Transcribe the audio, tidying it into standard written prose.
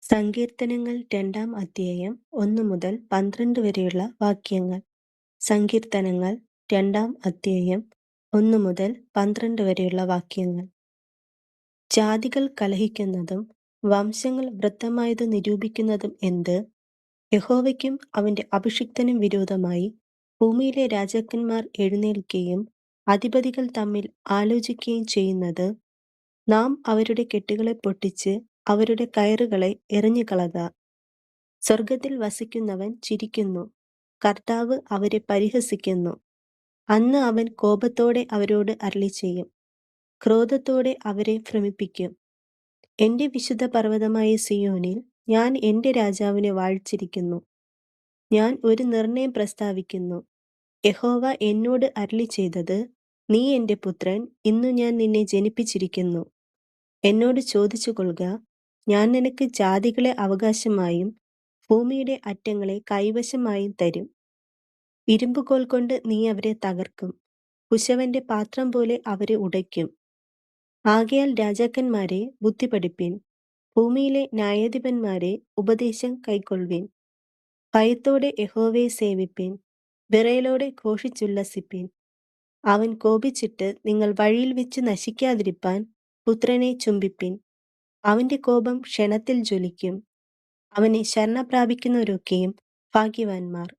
സങ്കീർത്തനങ്ങൾ 2-ാം അധ്യായം 1 മുതൽ 12 വരെയുള്ള വാക്യങ്ങൾ. സങ്കീർത്തനങ്ങൾ 2-ാം അധ്യായം 1 മുതൽ 12 വരെയുള്ള വാക്യങ്ങൾ. ജാതികൾ കലഹിക്കുന്നതും വംശങ്ങൾ വൃത്തമായത് നിരൂപിക്കുന്നതും എന്ത്? യഹോവയ്ക്കും അവന്റെ അഭിഷിക്തനും വിരോധമായി ഭൂമിയിലെ രാജാക്കന്മാർ എഴുന്നേൽക്കുകയും അധിപതികൾ തമ്മിൽ ആലോചിക്കുകയും ചെയ്യുന്നത്. നാം അവരുടെ കെട്ടുകളെ പൊട്ടിച്ച് അവരുടെ കയറുകളെ എറിഞ്ഞുകളക. സ്വർഗത്തിൽ വസിക്കുന്നവൻ ചിരിക്കുന്നു, കർത്താവ് അവരെ പരിഹസിക്കുന്നു. അന്ന് അവൻ കോപത്തോടെ അവരോട് അരുളിച്ചെയ്യും, ക്രോധത്തോടെ അവരെ ഭ്രമിപ്പിക്കും. എന്റെ വിശുദ്ധ പർവ്വതമായ സിയോനിൽ ഞാൻ എന്റെ രാജാവിനെ വാഴ്ചിരിക്കുന്നു. ഞാൻ ഒരു നിർണയം പ്രസ്താവിക്കുന്നു. യഹോവ എന്നോട് അരുളിച്ചെയ്തത്, നീ എന്റെ പുത്രൻ, ഇന്നു ഞാൻ നിന്നെ ജനിപ്പിച്ചിരിക്കുന്നു. എന്നോട് ചോദിച്ചു കൊള്ളുക, ഞാൻ നിനക്ക് ജാതികളെ അവകാശമായും ഭൂമിയുടെ അറ്റങ്ങളെ കൈവശമായും തരും. ഇരുമ്പുകോൽ കൊണ്ട് നീ അവരെ തകർക്കും, കുശവന്റെ പാത്രം പോലെ അവരെ ഉടയ്ക്കും. ആകയാൽ രാജാക്കന്മാരെ ബുദ്ധി പഠിപ്പിൻ, ഭൂമിയിലെ ന്യായാധിപന്മാരെ ഉപദേശം കൈക്കൊള്ളുവിൻ. ഭയത്തോടെ യഹോവയെ സേവിപ്പിൻ, വിറയലോടെ ഘോഷിച്ചുല്ലസിപ്പിൻ. അവൻ കോപിച്ചിട്ട് നിങ്ങൾ വഴിയിൽ വെച്ച് നശിക്കാതിരിപ്പാൻ പുത്രനെ ചുംബിപ്പിൻ. അവന്റെ കോപം ക്ഷണത്തിൽ ജ്വലിക്കും. അവനെ ശരണ പ്രാപിക്കുന്നവരൊക്കെയും ഭാഗ്യവാന്മാർ.